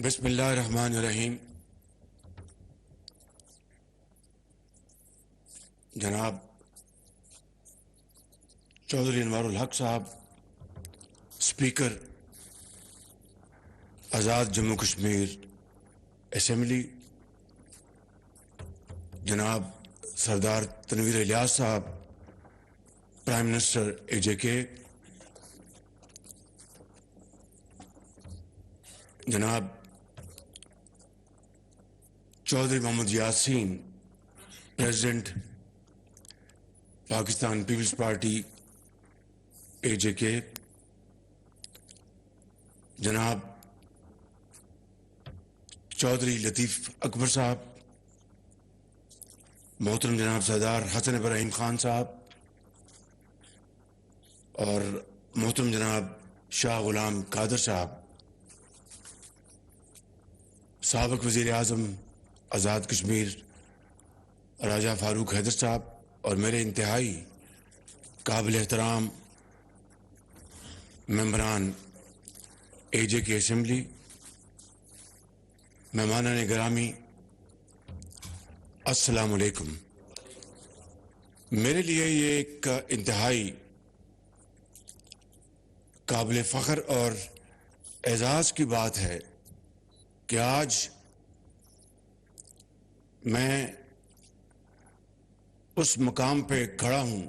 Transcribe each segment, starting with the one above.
بسم اللہ الرحمن الرحیم. جناب چودھری انوار الحق صاحب، اسپیکر آزاد جموں کشمیر اسمبلی، جناب سردار تنویر الیاس صاحب، prime minister A J K, جناب Chaudhry Muhammad Yasin, president Pakistan Peoples Party A J K, جناب چودھری لطیف اکبر صاحب، محترم جناب سردار حسن ابراہیم خان صاحب، اور محترم جناب شاہ غلام قادر صاحب، سابق وزیر اعظم آزاد کشمیر راجہ فاروق حیدر صاحب، اور میرے انتہائی قابل احترام ممبران اے جے کے اسمبلی، مہمانان گرامی، السلام علیکم. میرے لیے یہ ایک انتہائی قابل فخر اور اعزاز کی بات ہے کہ آج میں اس مقام پہ کھڑا ہوں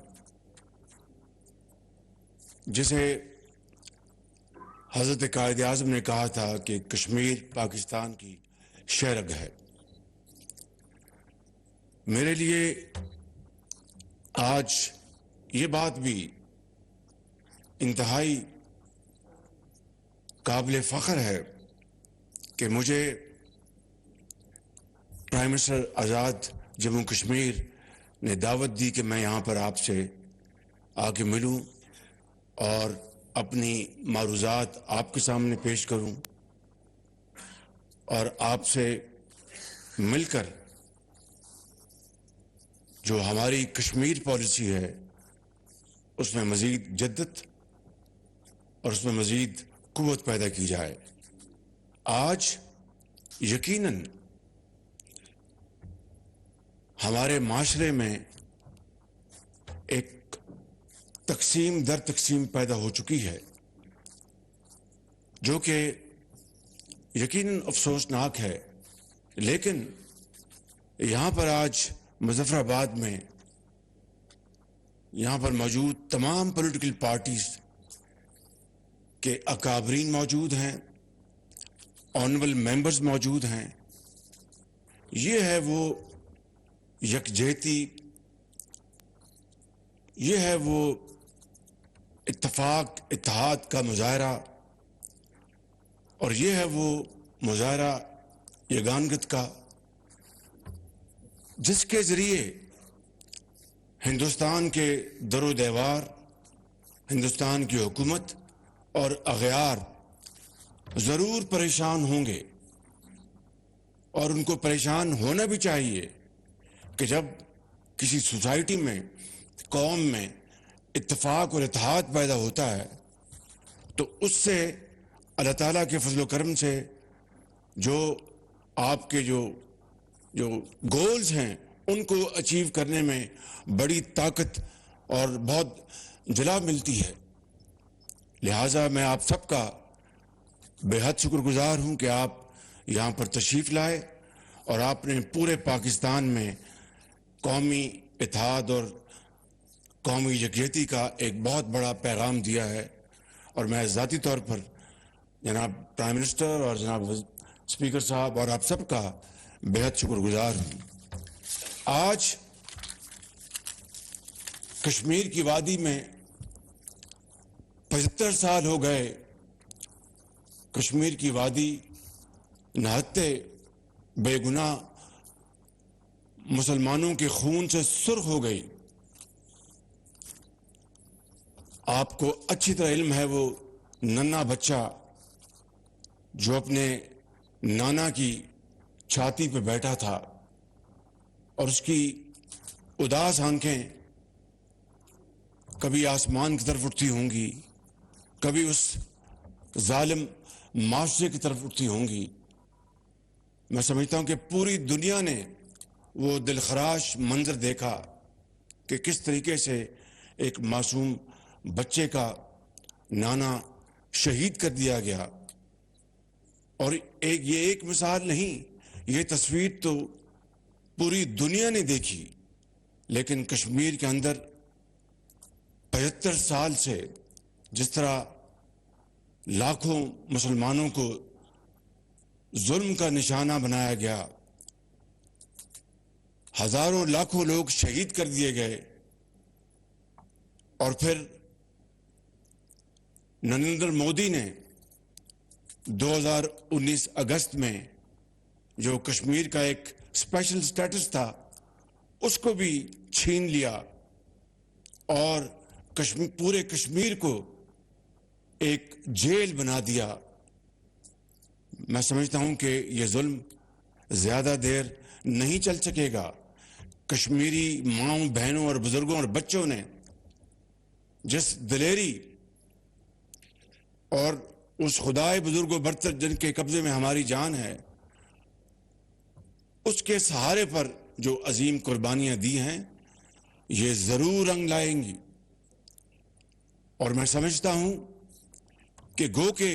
جسے حضرت قائد اعظم نے کہا تھا کہ کشمیر پاکستان کی شہرگ ہے. میرے لیے آج یہ بات بھی انتہائی قابل فخر ہے کہ مجھے پرائم منسٹر آزاد جموں کشمیر نے دعوت دی کہ میں یہاں پر آپ سے آ کے ملوں اور اپنی معروضات آپ کے سامنے پیش کروں اور آپ سے مل کر جو ہماری کشمیر پالیسی ہے اس میں مزید جدت اور اس میں مزید قوت پیدا کی جائے. آج یقیناً ہمارے معاشرے میں ایک تقسیم در تقسیم پیدا ہو چکی ہے جو کہ یقیناً افسوسناک ہے، لیکن یہاں پر آج مظفر آباد میں یہاں پر موجود تمام پولیٹیکل پارٹیز کے اکابرین موجود ہیں، آنریبل ممبرز موجود ہیں. یہ ہے وہ یکجہتی، یہ ہے وہ اتفاق اتحاد کا مظاہرہ، اور یہ ہے وہ مظاہرہ یگانگت کا جس کے ذریعے ہندوستان کے در و دیوار، ہندوستان کی حکومت اور اغیار ضرور پریشان ہوں گے، اور ان کو پریشان ہونا بھی چاہیے کہ جب کسی سوسائٹی میں، قوم میں اتفاق اور اتحاد پیدا ہوتا ہے تو اس سے اللہ تعالیٰ کے فضل و کرم سے جو آپ کے جو گولز ہیں ان کو اچیو کرنے میں بڑی طاقت اور بہت جلا ملتی ہے. لہٰذا میں آپ سب کا بے حد شکر گزار ہوں کہ آپ یہاں پر تشریف لائے اور آپ نے پورے پاکستان میں قومی اتحاد اور قومی یکجہتی کا ایک بہت بڑا پیغام دیا ہے. اور میں ذاتی طور پر جناب پرائم منسٹر اور جناب اسپیکر صاحب اور آپ سب کا بے حد شکر گزار ہوں. آج کشمیر کی وادی میں 75 سال ہو گئے. کشمیر کی وادی نہتے بے گناہ مسلمانوں کے خون سے سرخ ہو گئی. آپ کو اچھی طرح علم ہے وہ ننھا بچہ جو اپنے نانا کی چھاتی پہ بیٹھا تھا اور اس کی اداس آنکھیں کبھی آسمان کی طرف اٹھتی ہوں گی، کبھی اس ظالم معاشرے کی طرف اٹھتی ہوں گی، میں سمجھتا ہوں کہ پوری دنیا نے وہ دلخراش منظر دیکھا کہ کس طریقے سے ایک معصوم بچے کا نانا شہید کر دیا گیا. اور یہ ایک مثال نہیں، یہ تصویر تو پوری دنیا نے دیکھی. لیکن کشمیر کے اندر 75 سال سے جس طرح لاکھوں مسلمانوں کو ظلم کا نشانہ بنایا گیا، ہزاروں لاکھوں لوگ شہید کر دیے گئے، اور پھر نریندر مودی نے 2019 اگست میں جو کشمیر کا ایک اسپیشل سٹیٹس تھا اس کو بھی چھین لیا اور پورے کشمیر کو ایک جیل بنا دیا. میں سمجھتا ہوں کہ یہ ظلم زیادہ دیر نہیں چل سکے گا. کشمیری ماؤں، بہنوں اور بزرگوں اور بچوں نے جس دلیری اور اس خدائے بزرگ و برتر جن کے قبضے میں ہماری جان ہے، اس کے سہارے پر جو عظیم قربانیاں دی ہیں، یہ ضرور رنگ لائیں گی. اور میں سمجھتا ہوں کہ گو کہ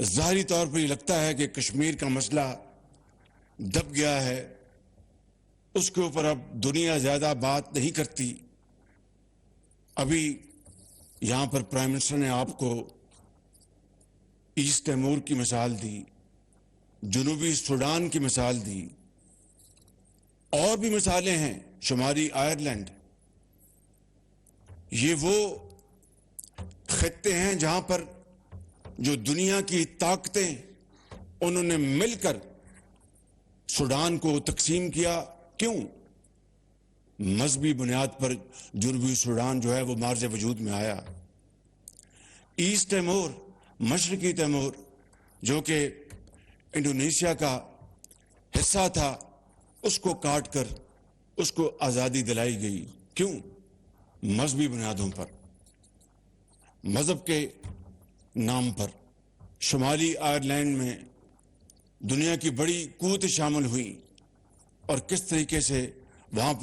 ظاہری طور پر یہ لگتا ہے کہ کشمیر کا مسئلہ دب گیا ہے، اس کے اوپر اب دنیا زیادہ بات نہیں کرتی. ابھی یہاں پر پرائم منسٹر نے آپ کو ایسٹ تیمور کی مثال دی، جنوبی سوڈان کی مثال دی، اور بھی مثالیں ہیں، شمالی آئرلینڈ. یہ وہ خطے ہیں جہاں پر جو دنیا کی طاقتیں انہوں نے مل کر سوڈان کو تقسیم کیا. کیوں؟ مذہبی بنیاد پر جنوبی سوڈان جو ہے وہ مارز وجود میں آیا. ایسٹ تیمور، مشرقی تیمور، جو کہ انڈونیشیا کا حصہ تھا، اس کو کاٹ کر اس کو آزادی دلائی گئی. کیوں؟ مذہبی بنیادوں پر، مذہب کے نام پر. شمالی آئرلینڈ میں دنیا کی بڑی قوتیں شامل ہوئیں، اور کس طریقے سے وہاں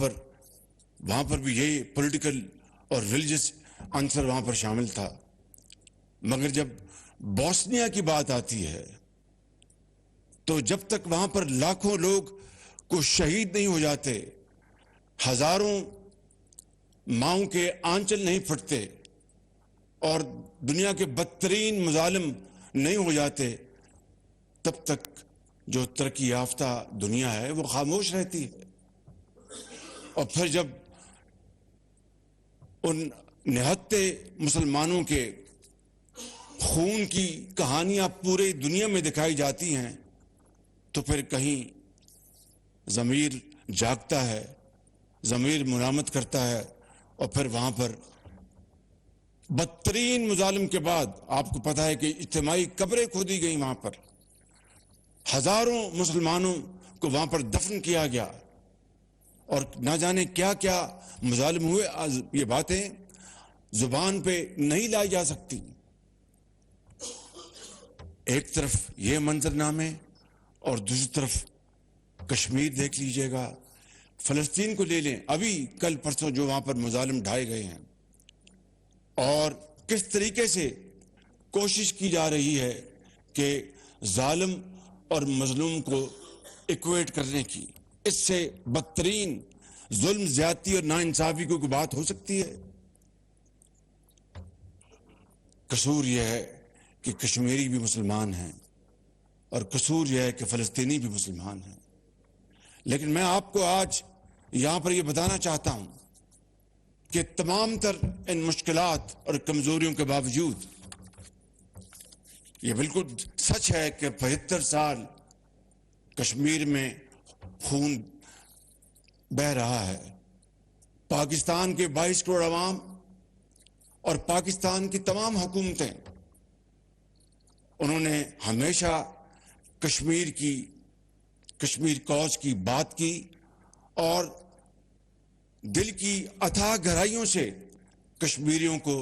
پر بھی یہی پولیٹیکل اور ریلیجس عنصر وہاں پر شامل تھا. مگر جب بوسنیا کی بات آتی ہے تو جب تک وہاں پر لاکھوں لوگ کو شہید نہیں ہو جاتے، ہزاروں ماؤں کے آنچل نہیں پھٹتے، اور دنیا کے بدترین مظالم نہیں ہو جاتے، تب تک جو ترقی یافتہ دنیا ہے وہ خاموش رہتی ہے. اور پھر جب ان نہتے مسلمانوں کے خون کی کہانیاں پورے دنیا میں دکھائی جاتی ہیں تو پھر کہیں ضمیر جاگتا ہے، ضمیر ملامت کرتا ہے. اور پھر وہاں پر بدترین مظالم کے بعد آپ کو پتہ ہے کہ اجتماعی قبریں کھودی گئیں، وہاں پر ہزاروں مسلمانوں کو وہاں پر دفن کیا گیا، اور نہ جانے کیا کیا مظالم ہوئے. یہ باتیں زبان پہ نہیں لائی جا سکتی. ایک طرف یہ منظرنامے اور دوسری طرف کشمیر دیکھ لیجئے گا. فلسطین کو لے لیں، ابھی کل پرسوں جو وہاں پر مظالم ڈھائے گئے ہیں، اور کس طریقے سے کوشش کی جا رہی ہے کہ ظالم اور مظلوم کو ایکویٹ کرنے کی. اس سے بدترین ظلم، زیادتی اور ناانصافی کو کوئی بات ہو سکتی ہے؟ قصور یہ ہے کہ کشمیری بھی مسلمان ہیں، اور قصور یہ ہے کہ فلسطینی بھی مسلمان ہیں. لیکن میں آپ کو آج یہاں پر یہ بتانا چاہتا ہوں کہ تمام تر ان مشکلات اور کمزوریوں کے باوجود یہ بالکل سچ ہے کہ 75 سال کشمیر میں خون بہہ رہا ہے. پاکستان کے 22 کروڑ عوام اور پاکستان کی تمام حکومتیں، انہوں نے ہمیشہ کشمیر کوز کی بات کی، اور دل کی اتھاہ گہرائیوں سے کشمیریوں کو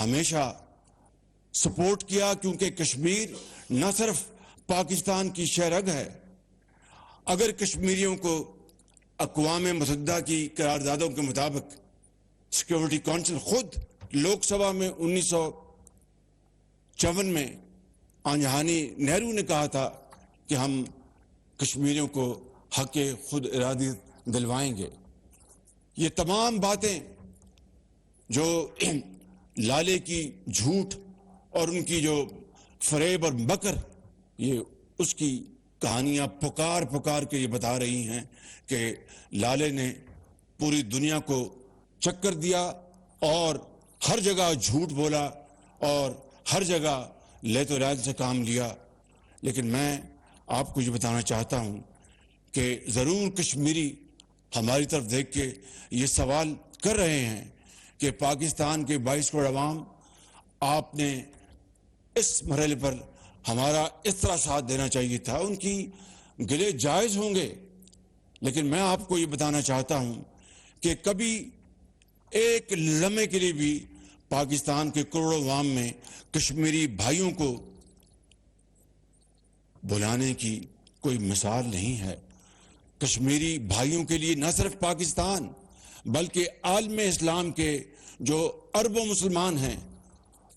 ہمیشہ سپورٹ کیا. کیونکہ کشمیر نہ صرف پاکستان کی شہ رگ ہے اگر کشمیریوں کو اقوام متحدہ کی قراردادوں کے مطابق سیکورٹی کونسل خود لوک سبھا میں 1954 میں آنجہانی نہرو نے کہا تھا کہ ہم کشمیریوں کو حق خود ارادی دلوائیں گے. یہ تمام باتیں جو لالے کی جھوٹ اور ان کی جو فریب اور مکر، یہ اس کی کہانیاں پکار پکار کے یہ بتا رہی ہیں کہ لالے نے پوری دنیا کو چکر دیا اور ہر جگہ جھوٹ بولا اور ہر جگہ لیت و لائل سے کام لیا. لیکن میں آپ کو یہ بتانا چاہتا ہوں کہ ضرور کشمیری ہماری طرف دیکھ کے یہ سوال کر رہے ہیں کہ پاکستان کے 22 کروڑ عوام، آپ نے اس مرحلے پر ہمارا اس طرح ساتھ دینا چاہیے تھا. ان کی گلے جائز ہوں گے، لیکن میں آپ کو یہ بتانا چاہتا ہوں کہ کبھی ایک لمحے کے لیے بھی پاکستان کے کروڑوں عوام میں کشمیری بھائیوں کو بلانے کی کوئی مثال نہیں ہے. کشمیری بھائیوں کے لیے نہ صرف پاکستان بلکہ عالم اسلام کے جو اربوں مسلمان ہیں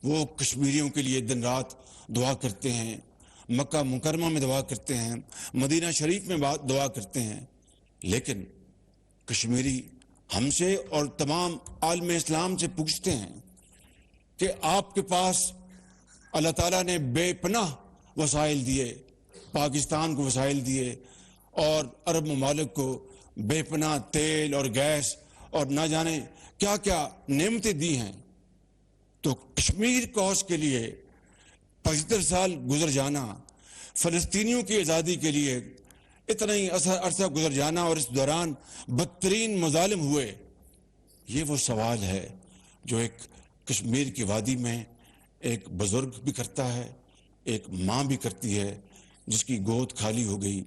وہ کشمیریوں کے لیے دن رات دعا کرتے ہیں، مکہ مکرمہ میں دعا کرتے ہیں، مدینہ شریف میں دعا کرتے ہیں. لیکن کشمیری ہم سے اور تمام عالم اسلام سے پوچھتے ہیں کہ آپ کے پاس اللہ تعالیٰ نے بے پناہ وسائل دیے، پاکستان کو وسائل دیے اور عرب ممالک کو بے پناہ تیل اور گیس اور نہ جانے کیا کیا نعمتیں دی ہیں، تو کشمیر کوس کے لیے 75 سال گزر جانا، فلسطینیوں کی آزادی کے لیے اتنا ہی عرصہ گزر جانا اور اس دوران بدترین مظالم ہوئے، یہ وہ سوال ہے جو ایک کشمیر کی وادی میں ایک بزرگ بھی کرتا ہے، ایک ماں بھی کرتی ہے جس کی گود خالی ہو گئی،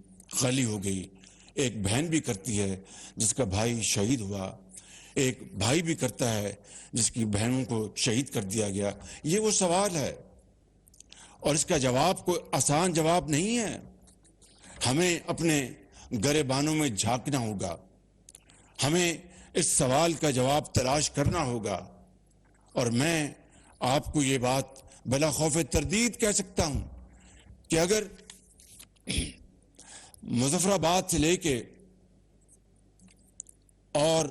ایک بہن بھی کرتی ہے جس کا بھائی شہید ہوا، ایک بھائی بھی کرتا ہے جس کی بہنوں کو شہید کر دیا گیا. یہ وہ سوال ہے اور اس کا جواب کوئی آسان جواب نہیں ہے. ہمیں اپنے گریبانوں میں جھانکنا ہوگا، ہمیں اس سوال کا جواب تلاش کرنا ہوگا. اور میں آپ کو یہ بات بلا خوف تردید کہہ سکتا ہوں کہ اگر مظفر آباد سے لے کے اور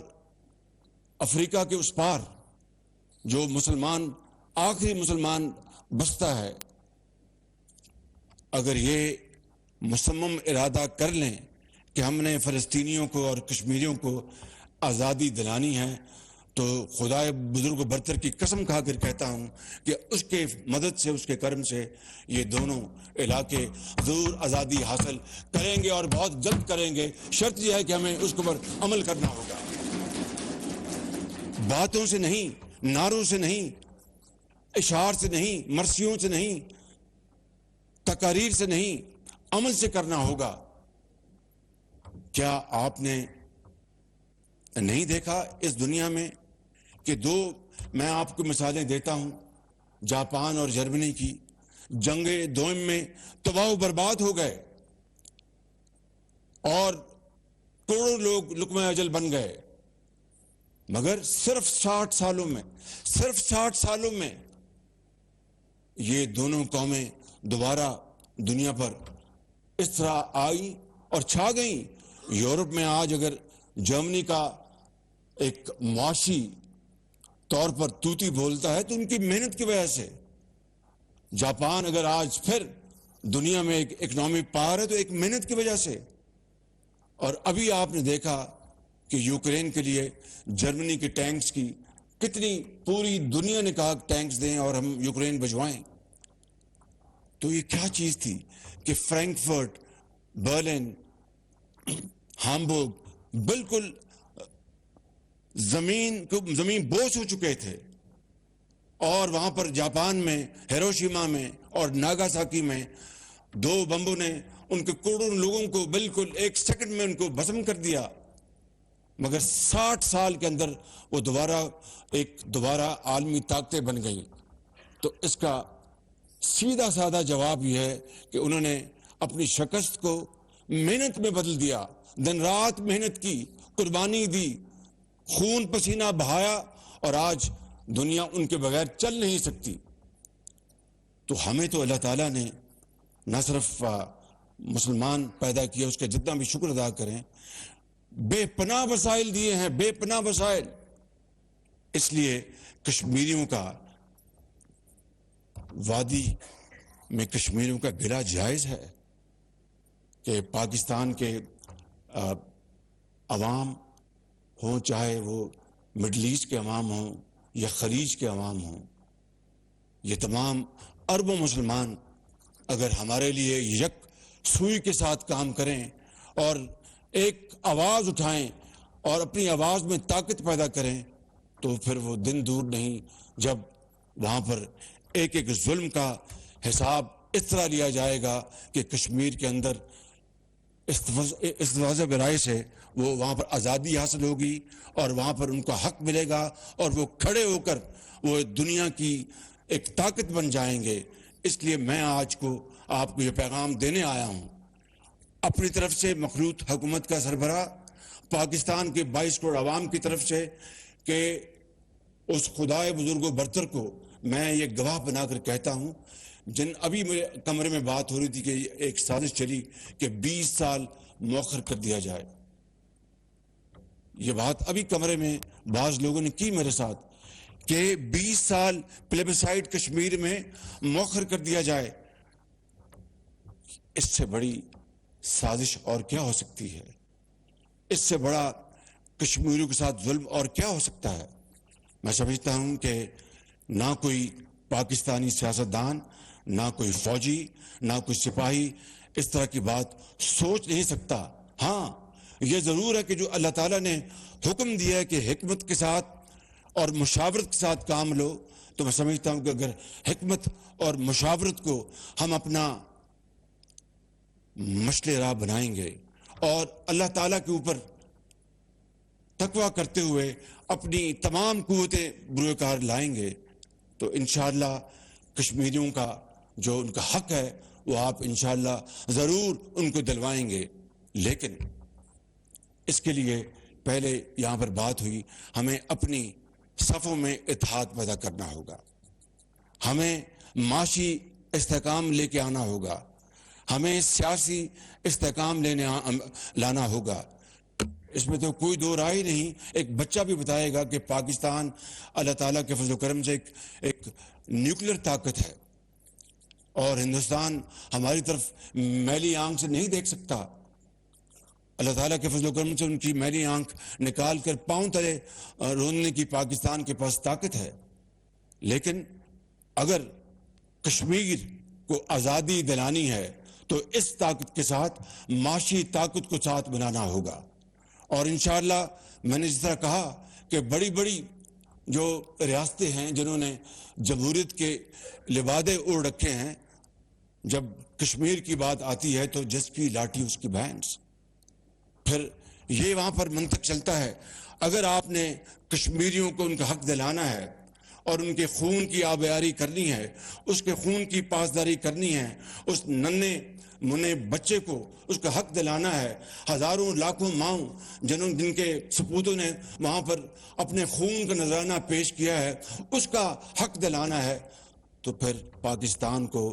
افریقہ کے اس پار جو آخری مسلمان بستا ہے، اگر یہ مصمم ارادہ کر لیں کہ ہم نے فلسطینیوں کو اور کشمیریوں کو آزادی دلانی ہے، تو خدائے بزرگ و برتر کی قسم کھا کر کہتا ہوں کہ اس کے مدد سے، اس کے کرم سے یہ دونوں علاقے ضرور آزادی حاصل کریں گے اور بہت جلد کریں گے. شرط یہ ہے کہ ہمیں اس پر عمل کرنا ہوگا، باتوں سے نہیں، نعروں سے نہیں، اشعار سے نہیں، مرثیوں سے نہیں، تقاریر سے نہیں، عمل سے کرنا ہوگا. کیا آپ نے نہیں دیکھا اس دنیا میں کہ میں آپ کو مثالیں دیتا ہوں، جاپان اور جرمنی کی جنگ دوئم میں تباہ و برباد ہو گئے اور کروڑوں لوگ لقمہ اجل بن گئے، مگر صرف 60 سالوں میں یہ دونوں قومیں دوبارہ دنیا پر اس طرح آئی اور چھا گئیں. یورپ میں آج اگر جرمنی کا ایک معاشی طور پر توتی بولتا ہے تو ان کی محنت کی وجہ سے. جاپان اگر آج پھر دنیا میں ایک اکنامک پاور ہے تو ایک محنت کی وجہ سے. اور ابھی آپ نے دیکھا کہ یوکرین کے لیے جرمنی کے ٹینکس کی کتنی، پوری دنیا نے کہا ٹینکس دیں اور ہم یوکرین بھجوائیں. تو یہ کیا چیز تھی کہ فرینکفرٹ، برلن، ہامبورگ بالکل زمین بوس ہو چکے تھے، اور وہاں پر جاپان میں ہیروشیما میں اور ناگاساکی میں 2 بمبوں نے ان کے کروڑوں لوگوں کو بالکل 1 سیکنڈ میں ان کو بھسم کر دیا. مگر 60 سال کے اندر وہ دوبارہ عالمی طاقتیں بن گئیں. تو اس کا سیدھا سادہ جواب یہ ہے کہ انہوں نے اپنی شکست کو محنت میں بدل دیا, دن رات محنت کی, قربانی دی, خون پسینہ بہایا, اور آج دنیا ان کے بغیر چل نہیں سکتی. تو ہمیں تو اللہ تعالیٰ نے نہ صرف مسلمان پیدا کیا, اس کا جتنا بھی شکر ادا کریں, بے پناہ وسائل دیے ہیں, بے پناہ وسائل. اس لیے کشمیریوں کا, وادی میں کشمیریوں کا گلہ جائز ہے کہ پاکستان کے عوام ہوں, چاہے وہ مڈل ایسٹ کے عوام ہوں یا خلیج کے عوام ہوں, یہ تمام اربوں مسلمان اگر ہمارے لیے یک سوئی کے ساتھ کام کریں اور ایک آواز اٹھائیں اور اپنی آواز میں طاقت پیدا کریں, تو پھر وہ دن دور نہیں جب وہاں پر ایک ایک ظلم کا حساب اس طرح لیا جائے گا کہ کشمیر کے اندر استفاضہ برائے سے وہ وہاں پر آزادی حاصل ہوگی اور وہاں پر ان کا حق ملے گا, اور وہ کھڑے ہو کر وہ دنیا کی ایک طاقت بن جائیں گے. اس لیے میں آج کو آپ کو یہ پیغام دینے آیا ہوں اپنی طرف سے, مخلوط حکومت کا سربراہ, پاکستان کے 22 کروڑ عوام کی طرف سے, کہ اس خدائے بزرگ و برتر کو میں یہ گواہ بنا کر کہتا ہوں, جن ابھی میرے کمرے میں بات ہو رہی تھی کہ ایک سازش چلی کہ 20 سال مؤخر کر دیا جائے. یہ بات ابھی کمرے میں بعض لوگوں نے کی میرے ساتھ کہ 20 سال پلیبسائٹ کشمیر میں مؤخر کر دیا جائے. اس سے بڑی سازش اور کیا ہو سکتی ہے؟ اس سے بڑا کشمیریوں کے ساتھ ظلم اور کیا ہو سکتا ہے؟ میں سمجھتا ہوں کہ نہ کوئی پاکستانی سیاستدان, نہ کوئی فوجی, نہ کوئی سپاہی اس طرح کی بات سوچ نہیں سکتا. ہاں, یہ ضرور ہے کہ جو اللہ تعالیٰ نے حکم دیا ہے کہ حکمت کے ساتھ اور مشاورت کے ساتھ کام لو, تو میں سمجھتا ہوں کہ اگر حکمت اور مشاورت کو ہم اپنا مشعل راہ بنائیں گے اور اللہ تعالیٰ کے اوپر تقویٰ کرتے ہوئے اپنی تمام قوتیں بروئے کار لائیں گے, تو انشاءاللہ کشمیریوں کا جو ان کا حق ہے وہ آپ انشاءاللہ ضرور ان کو دلوائیں گے. لیکن اس کے لیے پہلے یہاں پر بات ہوئی, ہمیں اپنی صفوں میں اتحاد پیدا کرنا ہوگا, ہمیں معاشی استحکام لے کے آنا ہوگا, ہمیں سیاسی استحکام لانا ہوگا. اس میں تو کوئی دو رائے نہیں. ایک بچہ بھی بتائے گا کہ پاکستان اللہ تعالیٰ کے فضل و کرم سے ایک نیوکلیر طاقت ہے, اور ہندوستان ہماری طرف میلی آنکھ سے نہیں دیکھ سکتا. اللہ تعالیٰ کے فضل و کرم سے ان کی میلی آنکھ نکال کر پاؤں تلے روننے کی پاکستان کے پاس طاقت ہے. لیکن اگر کشمیر کو آزادی دلانی ہے تو اس طاقت کے ساتھ معاشی طاقت کو ساتھ بنانا ہوگا. اور انشاءاللہ میں نے جس طرح کہا کہ بڑی بڑی جو ریاستیں ہیں جنہوں نے جمہوریت کے لبادے اوڑھ رکھے ہیں, جب کشمیر کی بات آتی ہے تو جس کی لاٹھی اس کی بھینس. پھر یہ وہاں پر منطق چلتا ہے, اگر آپ نے کشمیریوں کو ان کا حق دلانا ہے اور ان کے خون کی آبیاری کرنی ہے, اس کے خون کی پاسداری کرنی ہے, اس ننھے منہ بچے کو اس کا حق دلانا ہے, ہزاروں لاکھوں ماؤں جن کے سپوتوں نے وہاں پر اپنے خون کا نذرانہ پیش کیا ہے, اس کا حق دلانا ہے, تو پھر پاکستان کو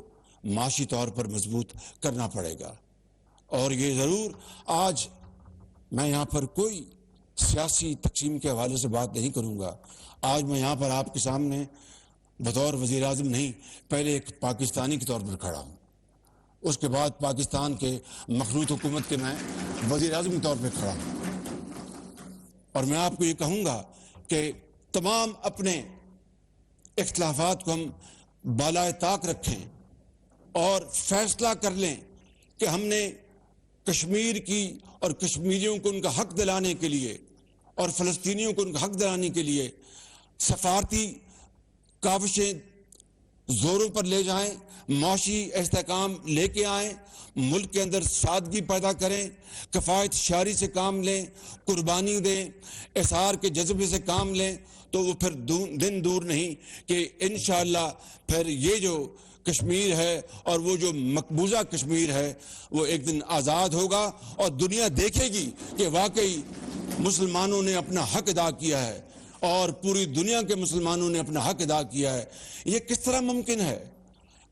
معاشی طور پر مضبوط کرنا پڑے گا. اور یہ ضرور, آج میں یہاں پر کوئی سیاسی تقسیم کے حوالے سے بات نہیں کروں گا. آج میں یہاں پر آپ کے سامنے بطور وزیر اعظم نہیں, پہلے ایک پاکستانی کے طور پر کھڑا ہوں, اس کے بعد پاکستان کے مخلوط حکومت کے میں وزیر اعظم کے طور پہ کھڑا ہوں. اور میں آپ کو یہ کہوں گا کہ تمام اپنے اختلافات کو ہم بالائے طاق رکھیں اور فیصلہ کر لیں کہ ہم نے کشمیر کی اور کشمیریوں کو ان کا حق دلانے کے لیے اور فلسطینیوں کو ان کا حق دلانے کے لیے سفارتی کاوشیں زوروں پر لے جائیں, معاشی استحکام لے کے آئیں, ملک کے اندر سادگی پیدا کریں, کفایت شعاری سے کام لیں, قربانی دیں, احسار کے جذبے سے کام لیں, تو وہ پھر دن دور نہیں کہ انشاءاللہ پھر یہ جو کشمیر ہے اور وہ جو مقبوضہ کشمیر ہے وہ ایک دن آزاد ہوگا اور دنیا دیکھے گی کہ واقعی مسلمانوں نے اپنا حق ادا کیا ہے اور پوری دنیا کے مسلمانوں نے اپنا حق ادا کیا ہے. یہ کس طرح ممکن ہے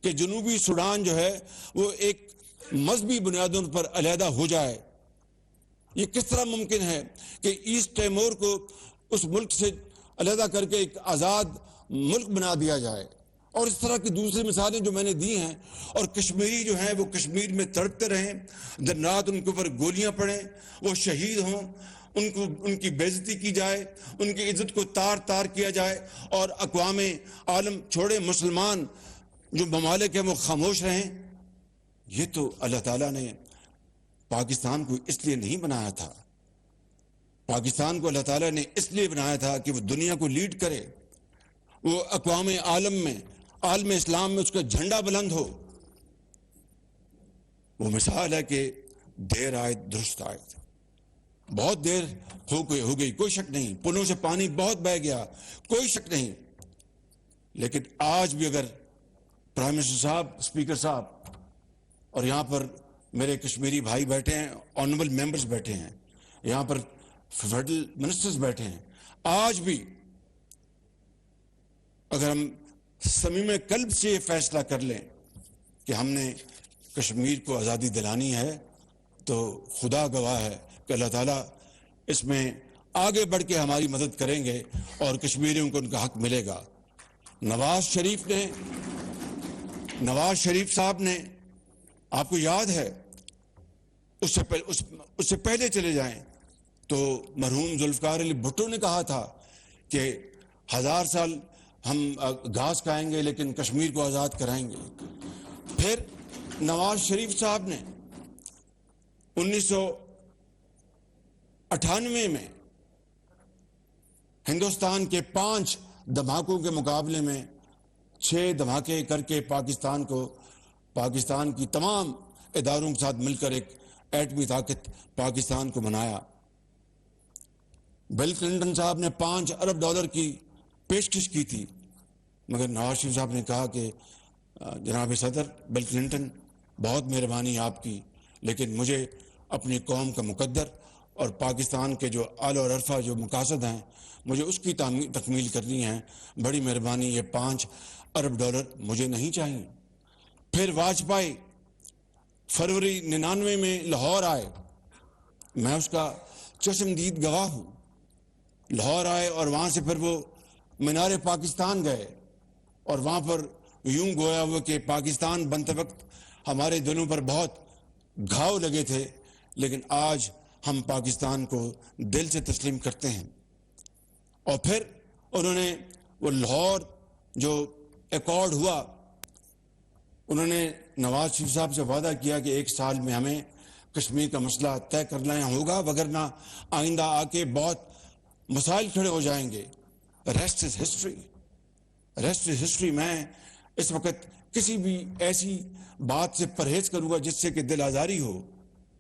کہ جنوبی سوڈان جو ہے وہ ایک مذہبی بنیادوں پر علیحدہ ہو جائے؟ یہ کس طرح ممکن ہے کہ ایسٹ تیمور کو اس ملک سے علیحدہ کر کے ایک آزاد ملک بنا دیا جائے؟ اور اس طرح کی دوسری مثالیں جو میں نے دی ہیں. اور کشمیری جو ہیں وہ کشمیر میں تڑپتے رہیں، دن رات ان کے اوپر گولیاں پڑیں، وہ شہید ہوں، ان کی بے عزتی کی جائے، ان کی عزت کو تار تار کیا جائے، اور اقوام عالم چھوڑے مسلمان جو ممالک ہیں وہ خاموش رہیں. یہ تو اللہ تعالیٰ نے پاکستان کو اس لیے نہیں بنایا تھا. پاکستان کو اللہ تعالیٰ نے اس لیے بنایا تھا کہ وہ دنیا کو لیڈ کرے، وہ اقوام عالم میں، عالم اسلام میں اس کا جھنڈا بلند ہو. وہ مثال ہے کہ دیر آئے درست آئے. بہت دیر ہو گئی کوئی شک نہیں، پلوں سے پانی بہت بہہ گیا کوئی شک نہیں، لیکن آج بھی اگر پرائم منسٹر صاحب، اسپیکر صاحب، اور یہاں پر میرے کشمیری بھائی بیٹھے ہیں، آنریبل ممبرز بیٹھے ہیں، یہاں پر فیڈرل منسٹرز بیٹھے ہیں، آج بھی اگر ہم صمیم قلب سے یہ فیصلہ کر لیں کہ ہم نے کشمیر کو آزادی دلانی ہے تو خدا گواہ ہے کہ اللہ تعالیٰ اس میں آگے بڑھ کے ہماری مدد کریں گے اور کشمیریوں کو ان کا حق ملے گا. نواز شریف صاحب نے، آپ کو یاد ہے، اس سے پہلے چلے جائیں تو مرحوم ذوالفقار علی بھٹو نے کہا تھا کہ 1000 سال ہم گھاس کھائیں گے لیکن کشمیر کو آزاد کرائیں گے. پھر نواز شریف صاحب نے 1998 میں ہندوستان کے 5 دھماکوں کے مقابلے میں 6 دھماکے کر کے پاکستان کی تمام اداروں کے ساتھ مل کر ایک ایٹمی طاقت پاکستان کو بنایا. بل کلنٹن صاحب نے $5 ارب کی پیشکش کی تھی، مگر نواز شریف صاحب نے کہا کہ جناب صدر بل کلنٹن بہت مہربانی آپ کی، لیکن مجھے اپنی قوم کا مقدر اور پاکستان کے جو اعلی و عرفہ جو مقاصد ہیں مجھے اس کی تکمیل کرنی ہے، بڑی مہربانی یہ $5 ارب مجھے نہیں چاہیے. پھر واجپئی فروری 99 میں لاہور آئے، میں اس کا چشمدید گواہ ہوں. لاہور آئے اور وہاں سے پھر وہ مینار پاکستان گئے اور وہاں پر یوں گویا ہوا کہ پاکستان بنتے وقت ہمارے دلوں پر بہت گھاؤ لگے تھے، لیکن آج ہم پاکستان کو دل سے تسلیم کرتے ہیں. اور پھر انہوں نے وہ لاہور جو ایکارڈ ہوا، انہوں نے نواز شریف صاحب سے وعدہ کیا کہ 1 سال میں ہمیں کشمیر کا مسئلہ طے کرنا ہوگا، وگرنہ آئندہ آ کے بہت مسائل کھڑے ہو جائیں گے. Rest is history. میں اس وقت کسی بھی ایسی بات سے پرہیز کروں گا جس سے کہ دل آزاری ہو،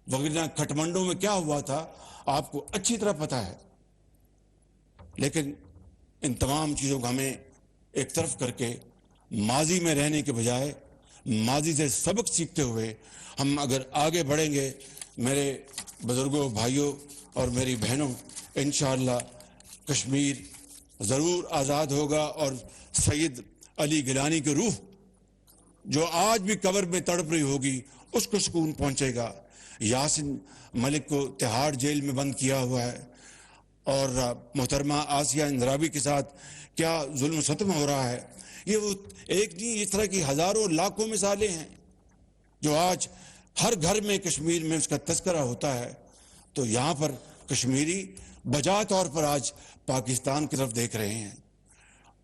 وگرنہ کھٹمنڈو میں کیا ہوا تھا آپ کو اچھی طرح پتہ ہے. لیکن ان تمام چیزوں کو ہمیں ایک طرف کر کے ماضی میں رہنے کے بجائے ماضی سے سبق سیکھتے ہوئے ہم اگر آگے بڑھیں گے، میرے بزرگوں، بھائیوں اور میری بہنوں، انشاءاللہ کشمیر ضرور آزاد ہوگا اور سید علی گیلانی کی روح جو آج بھی قبر میں تڑپ رہی ہوگی اس کو سکون پہنچے گا. یاسین ملک کو تہاڑ جیل میں بند کیا ہوا ہے، اور محترمہ آسیہ اندرابی کے ساتھ کیا ظلم و ستم ہو رہا ہے. یہ وہ ایک نہیں، اس طرح کی ہزاروں لاکھوں مثالیں ہیں جو آج ہر گھر میں کشمیر میں اس کا تذکرہ ہوتا ہے. تو یہاں پر کشمیری بجا طور پر آج پاکستان کی طرف دیکھ رہے ہیں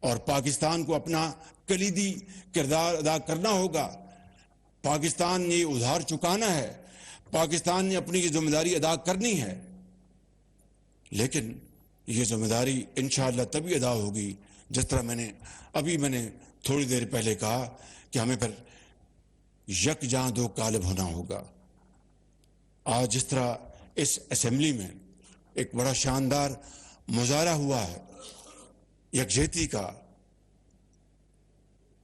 اور پاکستان کو اپنا کلیدی کردار ادا کرنا ہوگا. پاکستان نے ادھار چکانا ہے، پاکستان نے اپنی یہ ذمہ داری ادا کرنی ہے، لیکن یہ ذمہ داری انشاءاللہ تبھی ادا ہوگی جس طرح میں نے تھوڑی دیر پہلے کہا کہ ہمیں پھر یکجاں دو قالب ہونا ہوگا. آج جس طرح اس اسمبلی میں ایک بڑا شاندار مظاہرہ ہوا ہے یکجہتی کا،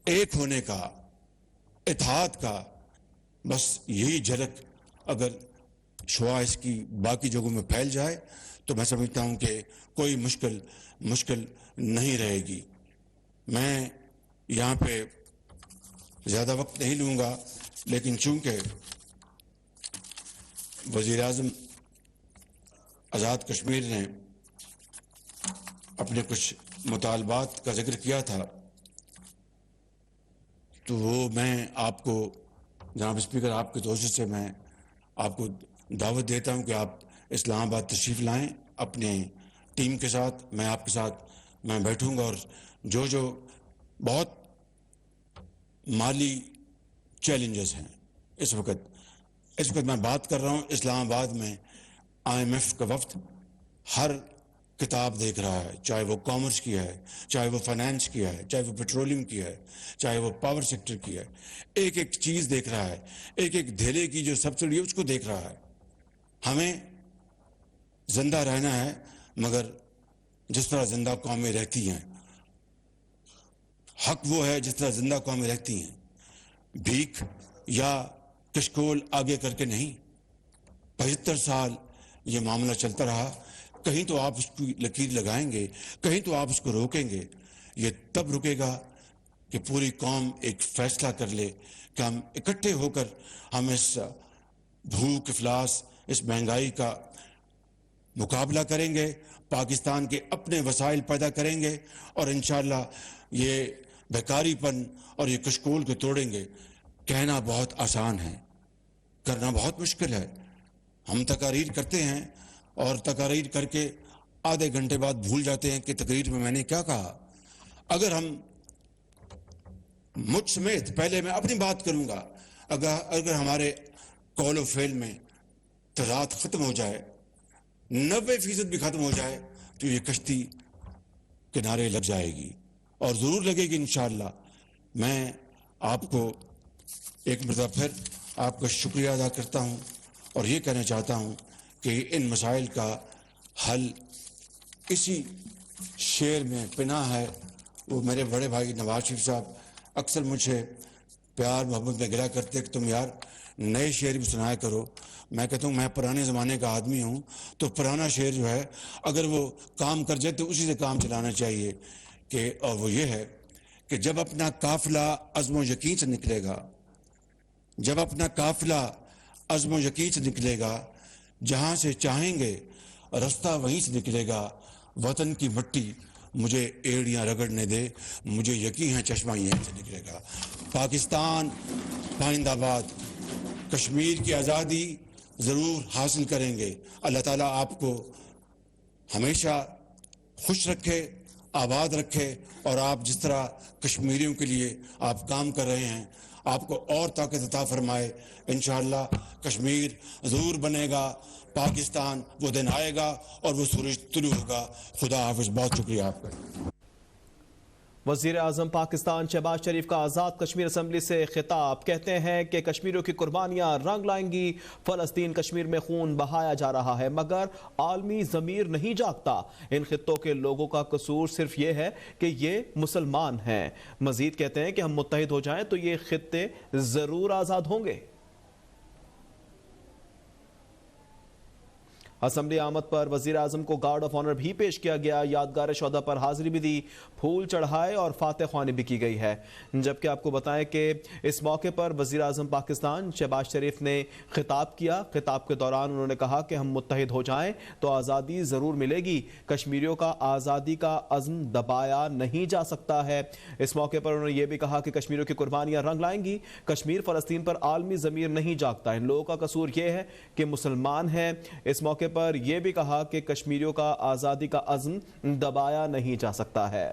ایک ہونے کا، اتحاد کا بس یہی جھلک اگر شعاع اس کی باقی جگہوں میں پھیل جائے تو میں سمجھتا ہوں کہ کوئی مشکل نہیں رہے گی. میں یہاں پہ زیادہ وقت نہیں لوں گا، لیکن چونکہ وزیر اعظم آزاد کشمیر نے اپنے کچھ مطالبات کا ذکر کیا تھا تو وہ میں آپ کو جناب اسپیکر آپ کی توجہ سے میں آپ کو دعوت دیتا ہوں کہ آپ اسلام آباد تشریف لائیں اپنے ٹیم کے ساتھ. میں آپ کے ساتھ میں بیٹھوں گا اور جو بہت مالی چیلنجز ہیں اس وقت میں بات کر رہا ہوں. اسلام آباد میں IMF کا وفد ہر کتاب دیکھ رہا ہے، چاہے وہ کامرس کی ہے، چاہے وہ فائنانس کی ہے، چاہے وہ پیٹرولیم کی ہے، چاہے وہ پاور سیکٹر کی ہے. ایک ایک چیز دیکھ رہا ہے، ایک ایک دھیلے کی جو سبسڈی ہے اس کو دیکھ رہا ہے. ہمیں زندہ رہنا ہے، مگر جس طرح زندہ قومیں رہتی ہیں، حق وہ ہے جس طرح زندہ قومیں رہتی ہیں، بھیک یا کشکول آگے کر کے نہیں. 75 سال یہ معاملہ چلتا رہا. کہیں تو آپ اس کی لکیر لگائیں گے، کہیں تو آپ اس کو روکیں گے. یہ تب رکے گا کہ پوری قوم ایک فیصلہ کر لے کہ ہم اکٹھے ہو کر ہم اس بھوک افلاس، اس مہنگائی کا مقابلہ کریں گے، پاکستان کے اپنے وسائل پیدا کریں گے اور انشاءاللہ یہ بیکاری پن اور یہ کشکول کو توڑیں گے. کہنا بہت آسان ہے، کرنا بہت مشکل ہے. ہم تقاریر کرتے ہیں اور تقاریر کر کے آدھے گھنٹے بعد بھول جاتے ہیں کہ تقریر میں نے کیا کہا. اگر ہم مجھ سمیت، پہلے میں اپنی بات کروں گا، اگر ہمارے قول و فعل میں تضاد ختم ہو جائے، 90% بھی ختم ہو جائے تو یہ کشتی کنارے لگ جائے گی اور ضرور لگے گی انشاءاللہ. میں آپ کو ایک مرتبہ پھر آپ کا شکریہ ادا کرتا ہوں اور یہ کہنا چاہتا ہوں کہ ان مسائل کا حل اسی شعر میں پنہاں ہے. وہ میرے بڑے بھائی نواز شریف صاحب اکثر مجھے پیار محبت میں گلا کرتے کہ تم یار نئے شعر بھی سنایا کرو. میں کہتا ہوں میں پرانے زمانے کا آدمی ہوں تو پرانا شعر جو ہے اگر وہ کام کر جائے تو اسی سے کام چلانا چاہیے. اور وہ یہ ہے کہ جب اپنا قافلہ عزم و یقین سے نکلے گا، جب اپنا قافلہ عزم و یقین سے نکلے گا، جہاں سے چاہیں گے رستہ وہیں سے نکلے گا. وطن کی مٹی مجھے ایڑیاں رگڑنے دے، مجھے یقین ہے چشمہ یہیں سے نکلے گا. پاکستان پائندہ باد، کشمیر کی آزادی ضرور حاصل کریں گے. اللہ تعالیٰ آپ کو ہمیشہ خوش رکھے، آباد رکھے اور آپ جس طرح کشمیریوں کے لیے آپ کام کر رہے ہیں آپ کو اور طاقت عطا فرمائے. انشاءاللہ کشمیر ضرور بنے گا، پاکستان وہ دن آئے گا اور وہ سورج طلوع ہوگا. خدا حافظ. بہت شکریہ آپ کا. وزیر اعظم پاکستان شہباز شریف کا آزاد کشمیر اسمبلی سے خطاب. کہتے ہیں کہ کشمیریوں کی قربانیاں رنگ لائیں گی. فلسطین کشمیر میں خون بہایا جا رہا ہے مگر عالمی ضمیر نہیں جاگتا. ان خطوں کے لوگوں کا قصور صرف یہ ہے کہ یہ مسلمان ہیں. مزید کہتے ہیں کہ ہم متحد ہو جائیں تو یہ خطے ضرور آزاد ہوں گے. اسمبلی آمد پر وزیر اعظم کو گارڈ آف آنر بھی پیش کیا گیا. یادگار شہداء پر حاضری بھی دی، پھول چڑھائے اور فاتح خوانی بھی کی گئی ہے. جبکہ آپ کو بتائیں کہ اس موقع پر وزیر اعظم پاکستان شہباز شریف نے خطاب کیا. خطاب کے دوران انہوں نے کہا کہ ہم متحد ہو جائیں تو آزادی ضرور ملے گی. کشمیریوں کا آزادی کا عزم دبایا نہیں جا سکتا ہے. اس موقع پر انہوں نے یہ بھی کہا کہ کشمیریوں کی قربانیاں رنگ لائیں گی. کشمیر فلسطین پر عالمی ضمیر نہیں جاگتا. ان لوگوں کا قصور یہ ہے کہ مسلمان ہیں. اس موقع پر یہ بھی کہا کہ کشمیریوں کا آزادی کا عزم دبایا نہیں جا سکتا ہے.